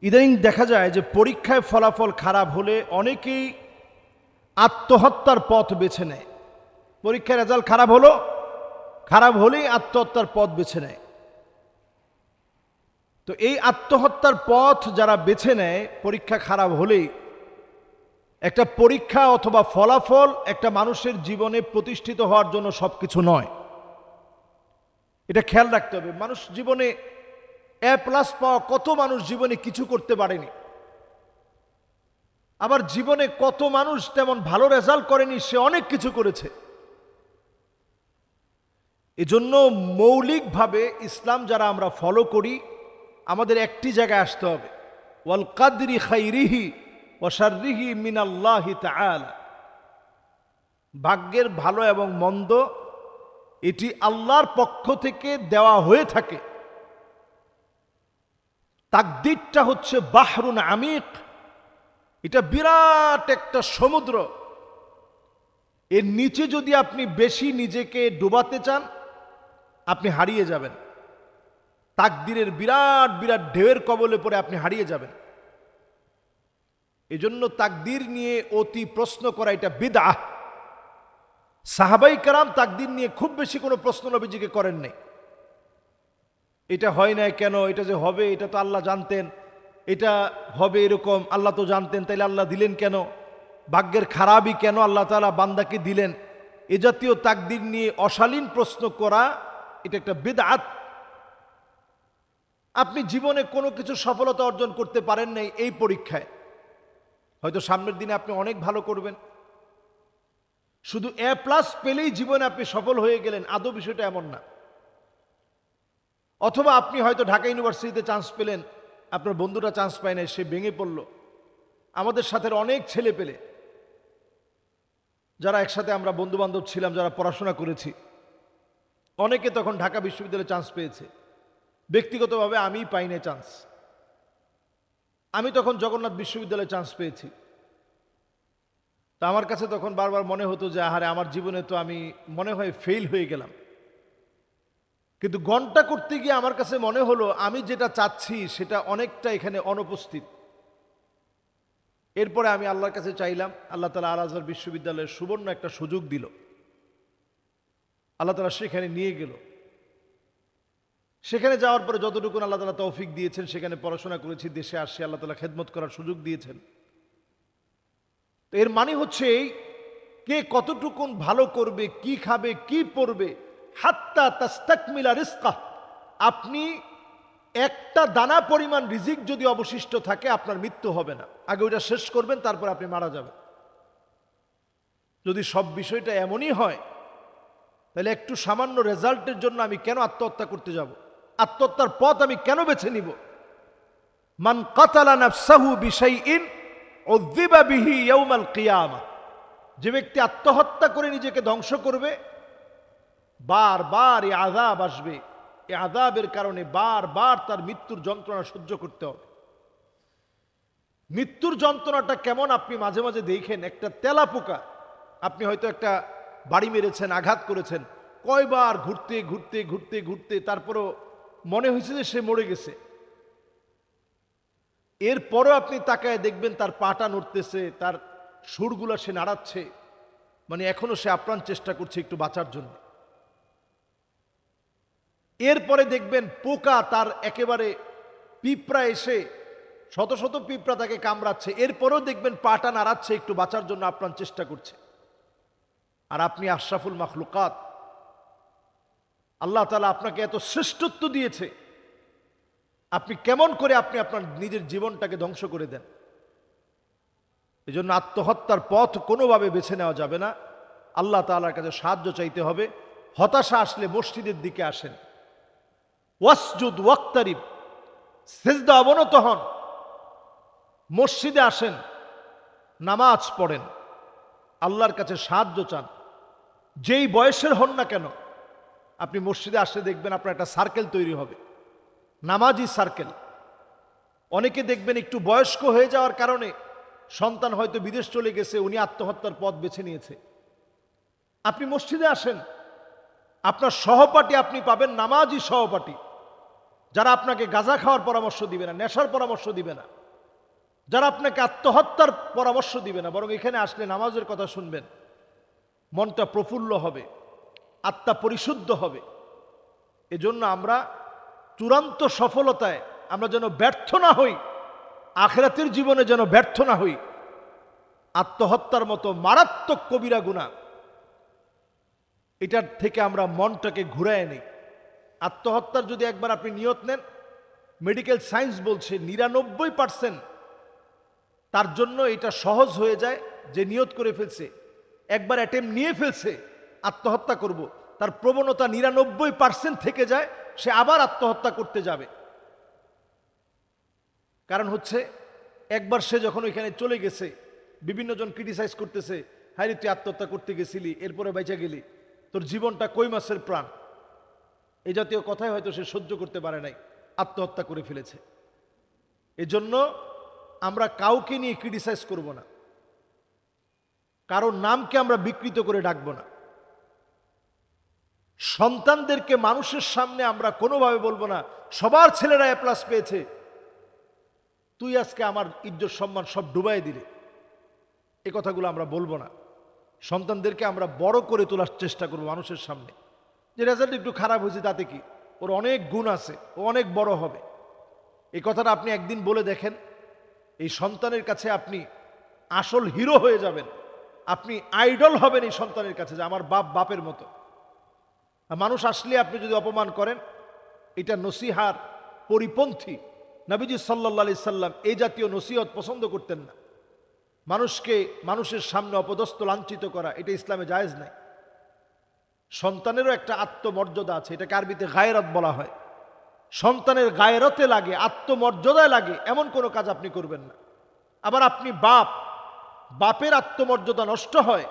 ইদানিং দেখা যায় যে পরীক্ষায় ফলাফল খারাপ হলে অনেকেই আত্মহত্যার পথ বেছে নেয়। পরীক্ষার রেজাল্ট খারাপ হলেই আত্মহত্যার পথ বেছে নেয়। তো এই আত্মহত্যার পথ যারা বেছে নেয় পরীক্ষা খারাপ হলেই, একটা পরীক্ষা অথবা ফলাফল একটা মানুষের জীবনে প্রতিষ্ঠিত হওয়ার জন্য সবকিছু নয়। এটা খেয়াল রাখতে হবে। মানুষ জীবনে A+ পাওয়া কত মানুষ জীবনে কিছু করতে পারেনি, আবার জীবনে কত মানুষ তেমন ভালো রেজাল্ট করেনি, সে অনেক কিছু করেছে। এজন্য মৌলিকভাবে ইসলাম যারা আমরা ফলো করি, আমাদের একটি জায়গায় আসতে হবে, ওয়াল কাদরি খাইরিহি ওয়া শাররিহি মিনাল্লাহি তাআলা। ভাগ্যের ভালো এবং মন্দ এটি আল্লাহর পক্ষ থেকে দেওয়া হয়ে থাকে। তাকদীরটা হচ্ছে বাহরুন আমিক, এটা বিরাট একটা সমুদ্র। এর নিচে যদি আপনি বেশি নিজেকে ডুবাতে চান, আপনি হারিয়ে যাবেন। তাকদীরের বিরাট বিরাট ঢেউয়ের কবলে পড়ে আপনি হারিয়ে যাবেন। এজন্য তাকদীর নিয়ে অতি প্রশ্ন করা এটা বিদআহ। সাহাবাই কেরাম তাকদীর নিয়ে খুব বেশি কোনো প্রশ্ন নবীজিকে করেন নাই। এটা হয় না কেন, এটা যে হবে এটা তো আল্লাহ জানতেন, এটা হবে এরকম আল্লাহ তো জানতেন, তাইলে আল্লাহ দিলেন কেন, ভাগ্যের খারাপই কেন আল্লাহ তাআলা বান্দাকে দিলেন। এ জাতীয় তাকদীর নিয়ে অশালীন প্রশ্ন করা এটা একটা বিদআত। আপনি জীবনে কোনো কিছু সফলতা অর্জন করতে পারেন নাই এই পরীক্ষায়, হয়তো সামনের দিনে আপনি অনেক ভালো করবেন। শুধু A+ পেলেই জীবনে আপনি সফল হয়ে গেলেন, আদৌ বিষয়টা এমন না। অথবা আপনি হয়তো ঢাকা ইউনিভার্সিটিতে চান্স পেলেন, আপনার বন্ধুরা চান্স পায় না, সে ভেঙে পড়ল। আমাদের সাথে অনেক ছেলে পেলে যারা একসাথে আমরা বন্ধু বান্ধব ছিলাম, যারা পড়াশোনা করেছি, অনেকে তখন ঢাকা বিশ্ববিদ্যালয়ে চান্স পেয়েছে। ব্যক্তিগতভাবে আমিই পাই না চান্স। আমি তখন জগন্নাথ বিশ্ববিদ্যালয়ে চান্স পেয়েছি। তা আমার কাছে তখন বারবার মনে হতো যে আহারে, আমার জীবনে তো আমি মনে হয় ফেল হয়ে গেলাম। কিন্তু গণটা করতে গিয়ে আমার কাছে মনে হলো আমি যেটা চাচ্ছি সেটা অনেকটা এখানে অনুপস্থিত। এরপরে আমি আল্লাহর কাছে চাইলাম, আল্লাহ তাআলা আল আজহার বিশ্ববিদ্যালয়ের সুবর্ণ একটা সুযোগ দিল। আল্লাহ তাআলা সেখানে নিয়ে গেল। সেখানে যাওয়ার পরে যতটুকুন আল্লাহ তাআলা তৌফিক দিয়েছেন, সেখানে পড়াশোনা করেছি, দেশে আসছি, আল্লাহ তাআলা খেদমত করার সুযোগ দিয়েছেন। তো এর মানে হচ্ছে কে কতটুকুন ভালো করবে, কি খাবে, কি পড়বে, হাত্তা তাস্তাকমিলা রিজকাহ। আপনি একটা দানা পরিমাণ রিজিক যদি অবশিষ্ট থাকে, আপনার মৃত্যু হবে না। আগে ওইটা শেষ করবেন, তারপর আপনি মারা যাবেন। যদি সব বিষয়টা এমনই হয়, তাহলে একটু সামান্য রেজাল্টের জন্য আমি কেন আত্মহত্যা করতে যাব? আত্মহত্যার পথ আমি কেন বেছে নিব? মান কাতালা নাফসাহু বিশাইইন উযযিবা বিহি ইয়াউমাল কিয়ামা। যে ব্যক্তি আত্মহত্যা করে নিজেকে ধ্বংস করবে, বারবার এই আযাব আসবে। এই আযাবের কারণে বারবার তার মৃত্যুর যন্ত্রণা সহ্য করতে হবে। মৃত্যুর যন্ত্রণাটা কেমন আপনি মাঝে মাঝে দেখেন। একটা তেলাপোকা, আপনি হয়তো একটা বাড়ি মেরেছেন, আঘাত করেছেন, কয়বার ঘুরতে ঘুরতে ঘুরতে ঘুরতে তারপরও মনে হয়েছে যে সে মরে গেছে। এরপরও আপনি তাকায় দেখবেন তার পাটা নড়তেছে, তার সুরগুলা সে নাড়াচ্ছে, মানে এখনো সে আপ্রাণ চেষ্টা করছে একটু বাঁচার জন্য। এরপরে দেখবেন পোকা, তার একেবারে পিঁপড়া এসে শত শত পিঁপড়া তাকে কামড়াচ্ছে, এরপরেও দেখবেন পাটা নাড়াচ্ছে, একটু বাঁচার জন্য আপ্রাণ চেষ্টা করছে। আর আপনি আশরাফুল মাখলুকাত, আল্লাহ তাআলা আপনাকে এত শ্রেষ্ঠত্ব দিয়েছে, আপনি কেমন করে আপনি আপনার নিজের জীবনটাকে ধ্বংস করে দেন? এজন্য আত্মহত্যার পথ কোনোভাবে বেছে নেওয়া যাবে না। আল্লাহ তাআলার কাছে সাহায্য চাইতে হবে। হতাশা আসলে মসজিদের দিকে আসেন, ওয়াসজুদ ওয়াক্তারিব, সিজদা অবনত হন, মসজিদে আসেন, নামাজ পড়েন, আল্লাহর কাছে সাহায্য চান। যেই বয়সের হন না কেন, আপনি মসজিদে আসলে দেখবেন আপনার একটা সার্কেল তৈরি হবে, নামাজি সার্কেল। অনেকে দেখবেন একটু বয়স্ক হয়ে যাওয়ার কারণে সন্তান হয়তো বিদেশ চলে গেছে, উনি আত্মহত্যার পথ বেছে নিয়েছে। আপনি মসজিদে আসেন, আপনার সহপাঠী আপনি পাবেন নামাজি সহপাঠী। যারা আপনাকে গাঁজা খাওয়ার পরামর্শ দিবে না, নেশার পরামর্শ দিবে না, যারা আপনাকে আত্মহত্যার পরামর্শ দিবে না, বরং এখানে আসলে নামাজের কথা শুনবেন, মনটা প্রফুল্ল হবে, আত্মা পরিশুদ্ধ হবে। এজন্য আমরা চূড়ান্ত সফলতায় আমরা যেন ব্যর্থ না হই, আখিরাতের জীবনে যেন ব্যর্থ না হই। আত্মহত্যার মতো মারাত্মক কবিরা গুনাহ, এটার থেকে আমরা মনটাকে ঘুরায় নিই। আত্মহত্যার যদি একবার আপনি নিয়ত নেন, মেডিকেল সায়েন্স বলছে 99% তার জন্য এটা সহজ হয়ে যায়। যে নিয়ত করে ফেলছে, একবার অ্যাটেম্প নিয়ে ফেলছে আত্মহত্যা করব, তার প্রবণতা 99% থেকে যায়, সে আবার আত্মহত্যা করতে যাবে। কারণ হচ্ছে একবার সে যখন ওইখানে চলে গেছে, বিভিন্ন জন ক্রিটিসাইজ করতেছে, হায় রে তুই আত্মহত্যা করতে গেছিলি, এরপরে বেঁচে গেলি, তোর জীবনটা কই মাসের প্রাণ, এই জাতীয় কথাই হয়তো সে সহ্য করতে পারে নাই, আত্মহত্যা করে ফেলেছে। এজন্য আমরা কাউকে নিয়ে ক্রিটিসাইজ করব না, কারণ নামকে আমরা বিকৃত করে ডাকবো না। সন্তানদেরকে মানুষের সামনে আমরা কোনোভাবে বলবো না সবার ছেলেরা এ প্লাস পেয়েছে, তুই আজকে আমার ইজ্জত সম্মান সব ডুবাই দিলে। এ কথাগুলো আমরা বলবো না। সন্তানদেরকে আমরা বড় করে তোলার চেষ্টা করবো মানুষের সামনে, যে রেজাল্ট একটু খারাপ হয়েছে তাতে কি, ওর অনেক গুণ আছে, ও অনেক বড় হবে। এই কথাটা আপনি একদিন বলে দেখেন, এই সন্তানের কাছে আপনি আসল হিরো হয়ে যাবেন, আপনি আইডল হবেন এই সন্তানের কাছে, যে আমার বাপ বাপের মতো। মানুষ আসলে আপনি যদি অপমান করেন, এটা নসিহার পরিপন্থী। নবীজি সাল্লাল্লাহু আলাইহি সাল্লাম এই জাতীয় নসিহত পছন্দ করতেন না। মানুষকে মানুষের সামনে অপদস্থ লাঞ্ছিত করা, এটা ইসলামে জায়েজ নাই। সন্তানেরও একটা আত্মমর্যাদা আছে, এটাকে আরবিতে গায়রাত বলা হয়। সন্তানের গায়রতে লাগে, আত্মমর্যাদায় লাগে, এমন কোনো কাজ আপনি করবেন না। আবার আপনি বাপের আত্মমর্যাদা নষ্ট হয়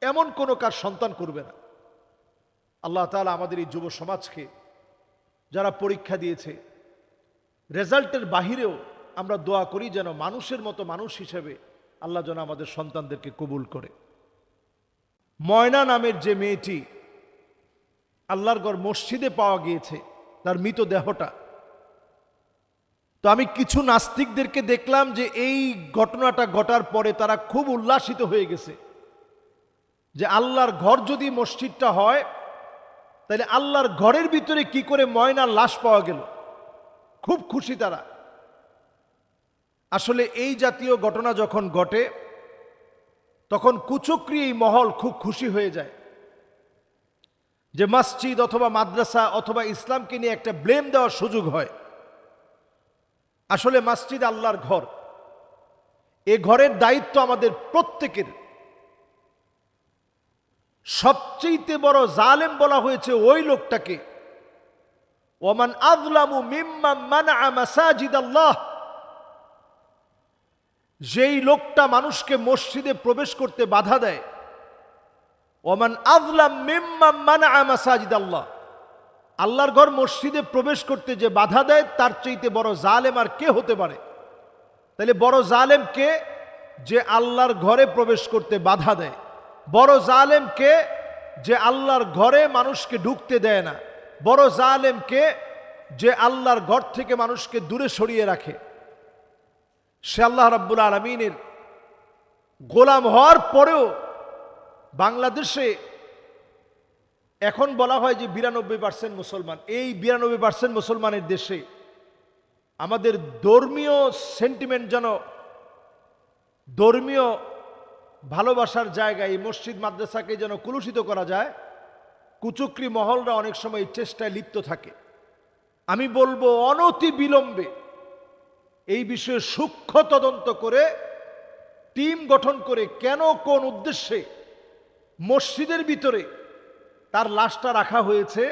এমন কোনো কাজ সন্তান করবে না। আল্লাহ তাআলা আমাদের এই যুব সমাজকে, যারা পরীক্ষা দিয়েছে, রেজাল্টের বাহিরেও আমরা দোয়া করি যেন মানুষের মতো মানুষ হিসেবে আল্লাহ যেন আমাদের সন্তানদেরকে কবুল করে। ময়না নামের যে মেয়েটি আল্লাহর ঘর মসজিদে পাওয়া গিয়েছে, তার মৃতদেহটা, তো আমি কিছু নাস্তিকদেরকে দেখলাম যে এই ঘটনাটা ঘটার পরে তারা খুব উল্লাসিত হয়ে গেছে, যে আল্লাহর ঘর যদি মসজিদটা হয়, তাহলে আল্লাহর ঘরের ভিতরে কি করে ময়নার লাশ পাওয়া গেল। খুব খুশি তারা। আসলে এই জাতীয় ঘটনা যখন ঘটে, তখন কুচক্রী এই মহল খুব খুশি হয়ে যায়, যে মসজিদ অথবা মাদ্রাসা অথবা ইসলামকে নিয়ে একটা ব্লেম দেওয়ার সুযোগ হয়। আসলে মসজিদ আল্লাহর ঘর, এ ঘরের দায়িত্ব আমাদের প্রত্যেকের। সবচেয়ে বড় জালেম বলা হয়েছে ওই লোকটাকে, ওমান আযলামু মিম্মান মানআ মাসাজিদ আল্লাহ, যেই লোকটা মানুষকে মসজিদে প্রবেশ করতে বাধা দেয়। ওমান আযলাম মিম্মান মানআ মাসাজিদ আল্লাহ, আল্লাহর ঘর মসজিদে প্রবেশ করতে যে বাধা দেয়, তার চাইতে বড় জালেম আর কে হতে পারে? তাহলে বড় জালেম কে? যে আল্লাহর ঘরে প্রবেশ করতে বাধা দেয়। বড় জালেম কে? যে আল্লাহর ঘরে মানুষকে ঢুকতে দেয় না। বড় জালেম কে? যে আল্লাহর ঘর থেকে মানুষকে দূরে সরিয়ে রাখে। সে আল্লাহ রাব্বুল আলামিনের গোলাম হওয়ার পরেও বাংলাদেশে এখন বলা হয় যে 92% মুসলমান। এই 92% মুসলমানের দেশে আমাদের ধর্মীয় সেন্টিমেন্ট যেন, ধর্মীয় ভালোবাসার জায়গায় এই মসজিদ মাদ্রাসাকে যেন কুলুষিত করা যায়, কুচক্রী মহলরা অনেক সময় এই চেষ্টায় লিপ্ত থাকে। আমি বলবো অনতি বিলম্বে এই বিষয়ে সূক্ষ্ম তদন্ত করে টিম গঠন করে কেন কোন উদ্দেশ্যে মসজিদের ভিতরে তার লাশটা রাখা হয়েছে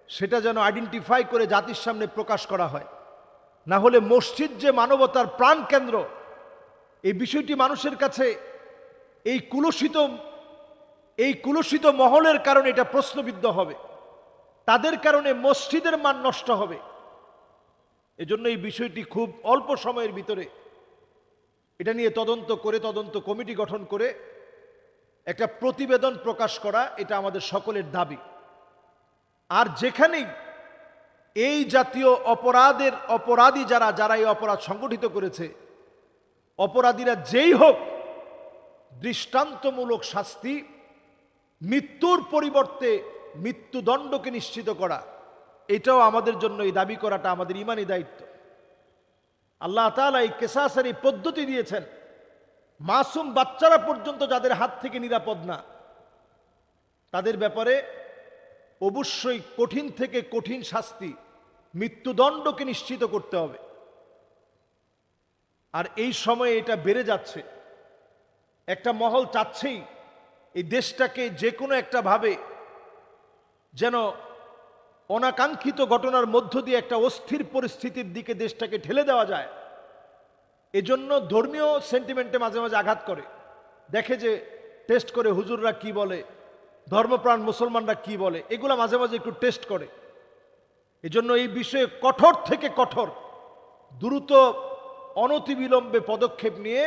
সেটা যেন আইডেন্টিফাই করে জাতির সামনে প্রকাশ করা হয়। না হলে মসজিদ যে মানবতার প্রাণ কেন্দ্র, এই বিষয়টি মানুষের কাছে এই কুলুষিত মহলের কারণে এটা প্রশ্নবিদ্ধ হবে, তাদের কারণে মসজিদের মান নষ্ট হবে। এজন্য এই বিষয়টি খুব অল্প সময়ের ভিতরে এটা নিয়ে তদন্ত কমিটি গঠন করে একটা প্রতিবেদন প্রকাশ করা, এটা আমাদের সকলের দাবি। আর যেখানেই এই জাতীয় অপরাধী যারা এই অপরাধ সংগঠিত করেছে, অপরাধীরা যেই হোক, দৃষ্টান্তমূলক শাস্তি, মৃত্যুর পরিবর্তে মৃত্যুদণ্ডকে নিশ্চিত করা, এটাও আমাদের জন্য, এই দাবি করাটা আমাদের ইমানি দায়িত্ব। আল্লাহ তাআলা এই কিসাসের এই পদ্ধতি দিয়েছেন, মাসুম বাচ্চারা পর্যন্ত যাদের হাত থেকে নিরাপদ না, তাদের ব্যাপারে অবশ্যই কঠিন থেকে কঠিন শাস্তি, মৃত্যুদণ্ডকে নিশ্চিত করতে হবে। আর এই সময়ে এটা বেড়ে যাচ্ছে। একটা মহল চাচ্ছেই এই দেশটাকে যে কোনো একটা ভাবে যেন অনাকাঙ্ক্ষিত ঘটনার মধ্য দিয়ে একটা অস্থির পরিস্থিতির দিকে দেশটাকে ঠেলে দেওয়া যায়। এজন্য ধর্মীয় সেন্টিমেন্টে মাঝে মাঝে আঘাত করে, দেখে যে টেস্ট করে হুজুররা কি বলে, ধর্মপ্রাণ মুসলমানরা কি বলে, এগুলা মাঝে মাঝে একটু টেস্ট করে। এজন্য এই বিষয়ে কঠোর থেকে কঠোর, দ্রুত অনতিবিলম্বে পদক্ষেপ নিয়ে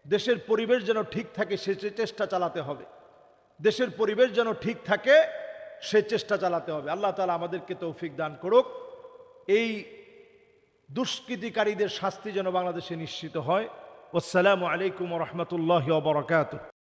দেশের পরিবেশ যেন ঠিক থাকে সে চেষ্টা চালাতে হবে। দেশের পরিবেশ যেন ঠিক থাকে সে চেষ্টা চালাতে হবে। আল্লাহ তাআলা আমাদেরকে তৌফিক দান করুক। এই দুষ্কৃতিকারীদের শাস্তি যেন বাংলাদেশে নিশ্চিত হয়। আসসালামু আলাইকুম ওয়া রাহমাতুল্লাহি ওয়া বারাকাতুহু।